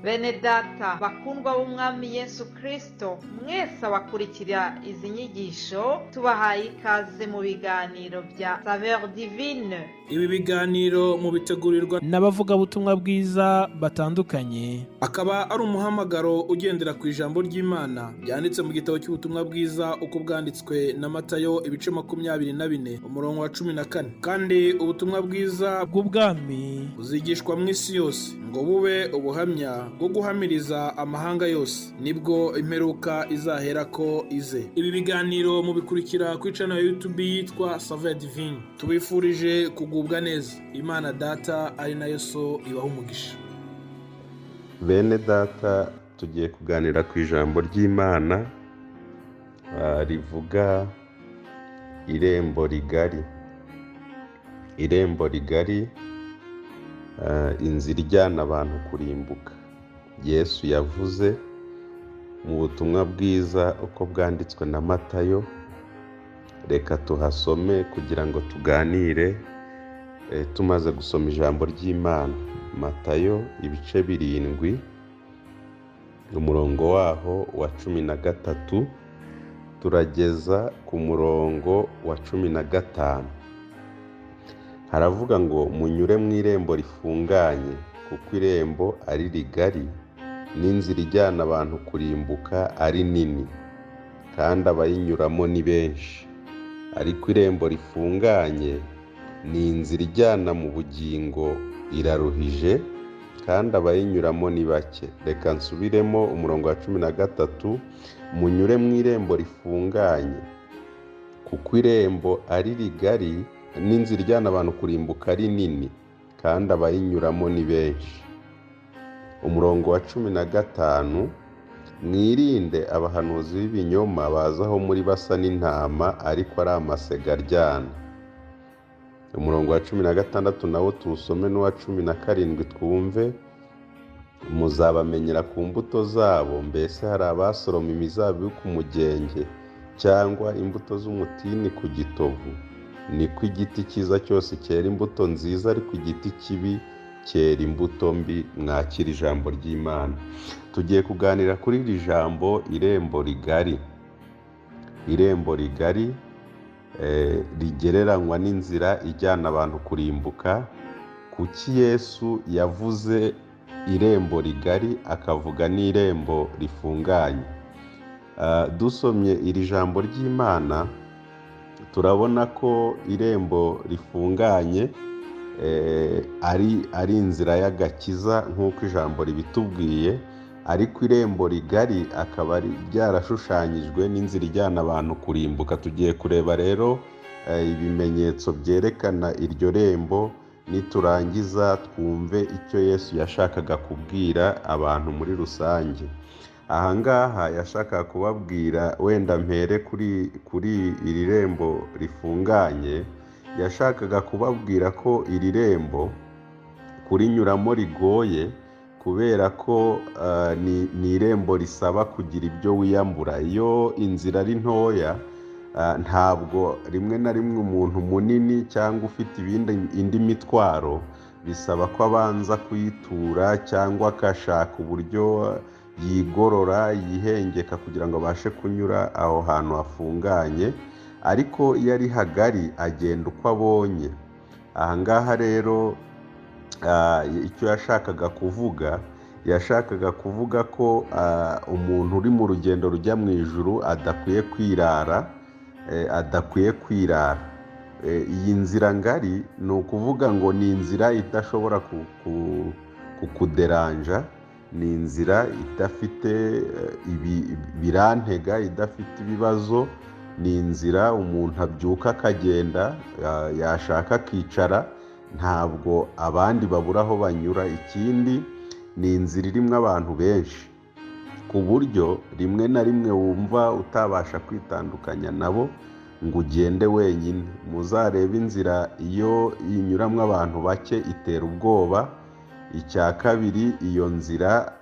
Bene data bakundwa b'umwami Yesu Kristo, mwese abakurikira izi nyigisho tubahaye ikaze mu biganiro bya Saveur Divine. Ibi biganiro mu bitegurirwa n'abavugabutumwa bwiza batandukanye, akaba ari umuhamagaro ugendera ku ijambo ry'Imana byanditse mu gitabo cy'ubutumwa bwiza uko bwanditswe na Matayo ibice 24 umurongo wa 14. Kandi ubutumwa bwiza bw'ubwami buzigishwa mu isi yose ngo bube ubuhamya bwo guhamiriza amahanga yose, nibwo imperuka izahera ko ize. Ibi biganiro mubikurikira ku channel ya YouTube yitwa Saveur Divine. Tubifurije kugubwa neza. Imana Data ari nayo so ibaha umugisha. Bene data, tugiye kuganira ku ijambo ry'Imana rivuga irembo rigari. Irembo rigari, inzira ijyana abantu kurimbuka. Yesu yavuze mu butumwa bwiza uko bwanditswe na Matayo. Reka tuhasome kugira ngo tuganire tumaze gusoma ijambo ry'Imana. Matayo ibice 7 umurongo waho wa 13 turageza ku murongo wa 15. Haravuga ngo munyure mu irembo rifunganye, kuko irembo ari rigari n'inzira ijyana abantu kurimbuka ari nini, kandi abayinyuramo ni benshi. Ariko irembo rifunganye ni inzira ijyana mu bugingo iraruhije, kandi abayinyuramo ni bake. Reka nsubiremo umurongo wa 13. Munyure mu irembo rifunganye, kuko irembo ari rigari n'inzira ijyana abantu kurimbuka ari nini, kandi abayinyuramo ni benshi. Umurongo wa 15. Mwirinde abahanuzi b'ibinyoma bazaho muri basa n'intama, ariko ari amasega aryana. Umurongo wa 16 nawo tuwusome n'uwa 17 twumve. Muzabamenyera ku mbuto zabo. Mbese hari abasoroma imizabibu ku mugenge, cyangwa imbuto z'umutini ku gitovu? Niko igiti cyiza cyose cyera imbuto nziza, ariko igiti kibi cyera imbuto mbi. Mwakira ijambo ry'Imana. Tugiye kuganira kuri iri jambo irembo rigari. Irembo rigari rigereranywa n'inzira ijyana abantu kurimbuka. Kuki Yesu yavuze irembo rigari akavuga n'irembo rifunganye? Dusomye iri jambo ry'Imana turabona ko irembo rifunganye ari inzira y'agakiza nk'uko ijambo ribitubwiye, ariko irembo rigari akaba ryarashushanyijwe n'inzira ijyana abantu kurimbuka. Tugiye kureba rero ibimenyetso byerekana iryo rembo, niturangiza twumve icyo Yesu yashakaga kubwira abantu muri rusange. Ahangaha yashakaga kubabwira, wenda mpere kuri iri rembo rifunganye, yashakaga kubabwira ko iri rembo kurinyuramo rigoye, kubera ko ni irembo risaba kugira ibyo wiyambura. Iyo inzira ari ntoya, ntabwo rimwe na rimwe umuntu munini cyangwa ufite indi mitwaro bisaba ko abanza kuyitura, cyangwa akashaka uburyo yigorora yihengeka kugira ngo abashe kunyura aho hantu hafunganye. Ariko iyo ari hagari agenda uko abonye. Ahangaha rero icyo yashakaga kuvuga ko umuntu uri mu rugendo rujya mu ijuru adakwiye kwirara. Iyi nzira ngari ni ukuvuga ngo ni inzira idashobora kukuderanja, ni inzira idafite birantega, idafite ibibazo. Ni inzira umuntu abyuka akagenda, yashaka akicara, ntabwo abandi babura aho banyura. Ikindi, ni inzira irimo abantu benshi, ku buryo rimwe na rimwe wumva utabasha kwitandukanya nabo ngo ugende wenyine. Muzarebe inzira iyo inyuramo abantu bake itera ubwoba. Icya kabiri, iyo nzira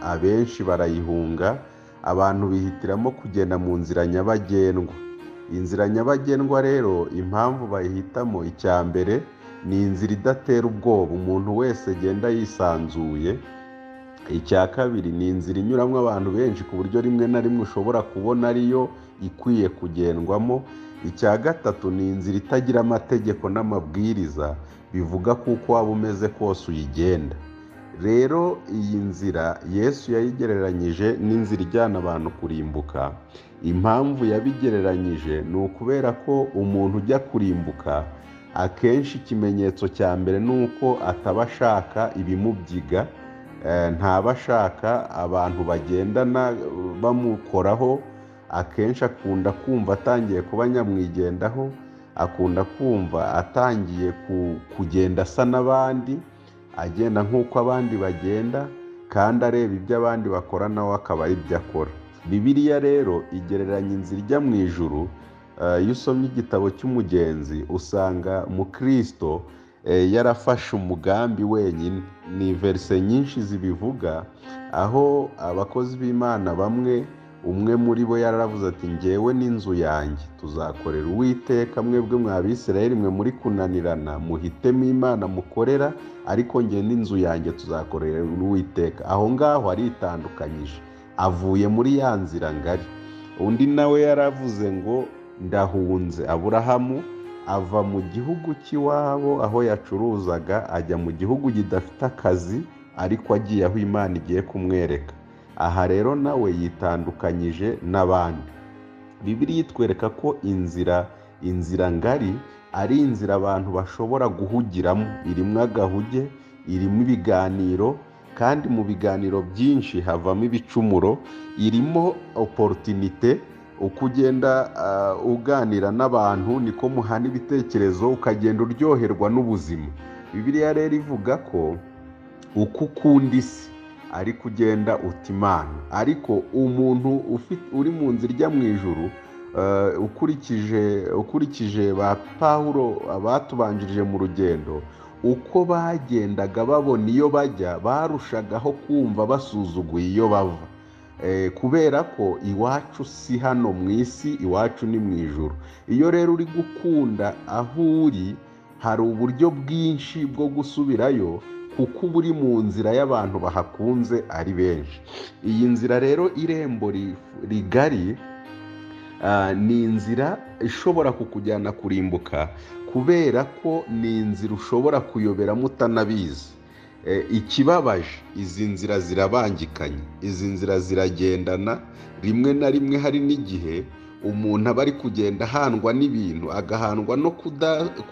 abenshi barayihunga. Abantu bihitiramo kugenda mu nzira nyabagendwa. Inzira nyabagendwa rero impamvu bayihitamo, icya mbere ni inzira idatera ubwoba, umuntu wese agenda yisanzuye icya kabiri ni inzira inyuramo abantu benshi ku buryo rimwe na rimwe ushobora kubona ariyo ikwiye kugendwamo. icya gatatu ni inzira itagira amategeko n'amabwiriza bivuga kuko waba umeze kose uyigenda. rero iyi nzira Yesu yayigereranyije n'inzira ijyana abantu kurimbuka. Impamvu yabigereranyije ni ukubera ko umuntu ujya kurimbuka akenshi ikimenyetso cya mbere ni uko ataba ashaka ibimubyiga, ntaba ashaka abantu bagendana bamukoraho. Akenshi akunda kumva atangiye kuba nyamwigendaho, akunda kumva atangiye kugenda asa n'abandi, agenda nk'uko abandi bagenda kandi areba ibyo abandi bakora nawe akaba ari ibyo akora. Bibiliya rero igereranya inzira ijya mu ijuru. Iyo usomye igitabo cy'umugenzi usanga Mukristo yarafashe umugambi wenyine. Ni verse nyinshi zibivuga, aho abakozi b'Imana bamwe, umwe muri bo yaravuze ati njyewe n'inzu yanjye tuzakorera Uwiteka, mwebwe mw'Abisirayeli mwe muri kunanirana muhitemo Imana mukorera, ariko njye n'inzu yanjye tuzakorera Uwiteka. Aho ngaho aritandukanyije, avuye muri ya nzira ngari. Undi nawe yaravuze ngo ndahunze. Aburahamu ava mu gihugu cy'iwabo aho yacuruzaga ajya mu gihugu kidafite akazi, ariko agiye aho Imana igiye kumwereka. Aha rero nawe yitandukanyije n'abandi. Bibiliya itwereka ko inzira ngari ari inzira abantu bashobora guhugiramo. Irimo agahuge, irimo ibiganiro, kandi mu biganiro byinshi havamo ibicumuro. Irimo opportunité, uko ugenda uganira n'abantu niko muhana ibitekerezo, ukagenda uryoherwa n'ubuzima. Bibiliya rero ivuga ko uko ukunda isi ariko ugenda uta Imana. Ariko umuntu uri mu nzira ijya mu ijuru, ukurikije ba Pawulo abatubanjirije mu rugendo, uko bagendaga babona iyo bajya barushagaho kumva basuzuguye iyo bava. Kubera ko iwacu si hano mu isi, iwacu ni mu ijuru. Iyo rero uri gukunda aho uri, hari uburyo bwinshi bwo gusubirayo, kuko uba uri mu nzira y'abantu bahakunze ari benshi. Iyi nzira rero irembo rigari ni inzira ishobora kukujyana kurimbuka, kubera ko ni inzira ushobora kuyoberamo utanabizi. Ikibabaje, izi nzira zirabangikanye, izi nzira ziragendana. Rimwe na rimwe hari n'igihe umuntu aba ari kugenda ahandwa n'ibintu, agahandwa no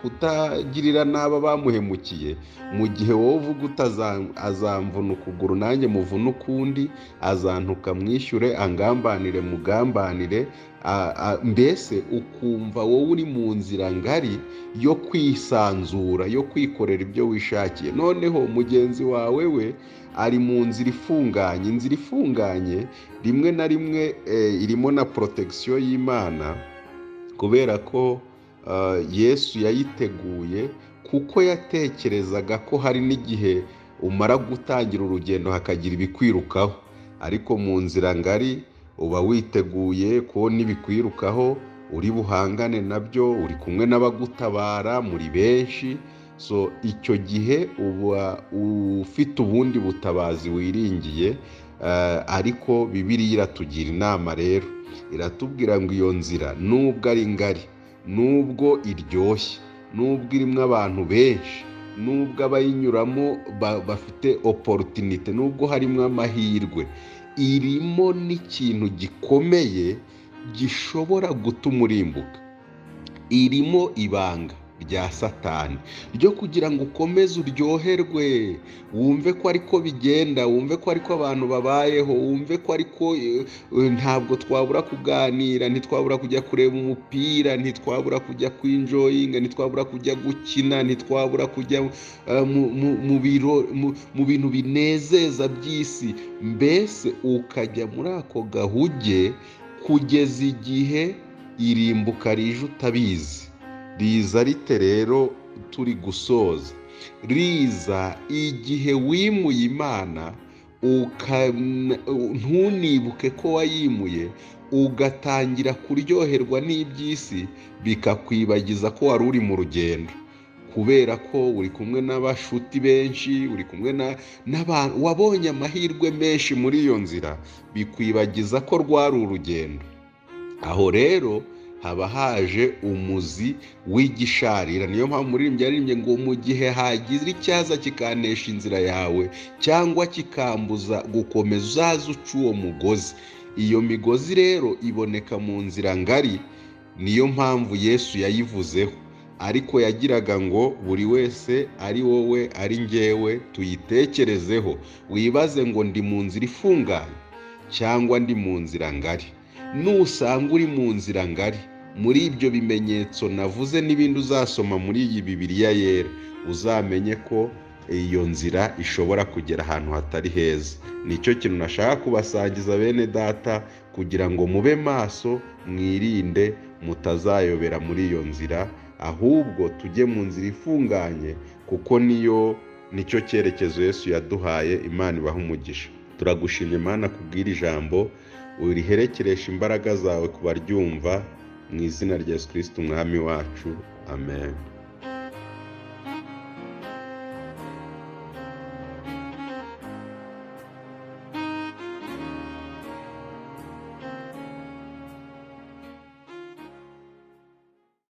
kutagirira n'aba bamuhemukiye, mu gihe wowe uvuga azamvuna ukuguru nanjye muvuna ukundi, azantuka mwishyure, angambanire mugambanire. Mbese ukumva wowe uri mu nzira ngari yo kwisanzura, yo kwikorera ibyo wishakiye. Noneho mugenzi wawe we ari mu nzira ifunganye. Inzira ifunganye rimwe na rimwe irimo na protection y'Imana, kubera ko Yesu yayiteguye, kuko yatekerezaga ko hari n'igihe umara gutangira urugendo hakagira ibikwirukaho. Ariko mu nzira ngari uba witeguye ko n'ibikwirukaho uri buhangane nabyo, uri kumwe n'abagutabara muri benshi. So icyo gihe uba ufite ubundi butabazi wiringiye. Ariko Bibiliya iratugira inama rero, iratubwira ngo iyo nzira nubwo ari ngari, nubwo iryoshye, nubwo irimo abantu benshi, nubwo abayinyuramo bafite opportunité, nubwo harimo amahirwe, irimo n'ikintu gikomeye gishobora gutuma urimbuka. Irimo ibanga rya Satani ryo kugira ngo ukomeze uryoherwe, wumve ko ariko bigenda, wumve ko ariko abantu babayeho, wumve ko ariko ntabwo twabura kuganira, ntitwabura kujya kureba umupira, ntitwabura kujya kwinjoyinga, ntitwabura kujya gukina, ntitwabura kujya mu bintu binezeza by'isi. Mbese ukajya muri ako gahuge kugeza igihe irimbuka rije utabizi. Riza rite rero turi gusoza? Riza igihe wimuye Imana ntunibuke ko wayimuye, ugatangira kuryoherwa n'iby'isi, bikakwibagiza ko wari uri mu rugendo. kubera ko uri kumwe n'abashuti benshi, uri kumwe n'abantu wabonye amahirwe menshi muri iyo nzira, bikwibagiza ko rwari urugendo. Aho rero haba haje umuzi w'igisharira. Niyo mpamvu umuririmbyi yaririmbye ngo mu gihe hagize icyaza kikanesha inzira yawe cyangwa kikambuza gukomeza, uzaze uca uwo mugozi. Iyo migozi rero iboneka mu nzira ngari, niyo mpamvu Yesu yayivuzeho, ariko yagiraga ngo buri wese ari wowe ari njyewe tuyitekerezeho, wibaze ngo ndi mu nzira ifunganye cyangwa ndi mu nzira ngari. Nusanga uri mu nzira ngari, muri ibyo bimenyetso navuze n'ibindi uzasoma muri iyi Bibiliya yera, uzamenye ko iyo nzira ishobora kugera ahantu hatari heza. Nicyo kintu nashaka kubasangiza bene data, kugira ngo mube maso, mwirinde mutazayobera muri iyo nzira, ahubwo tujye mu nzira ifunganye, kuko nicyo cyerekezo Yesu yaduhaye. Imana ibahe umugisha. Turagushimye Imana kubwira ijambo, uriherekeresha imbaraga zawe ku baryumva, mu izina rya Yesu Kristo umwami wacu, amen.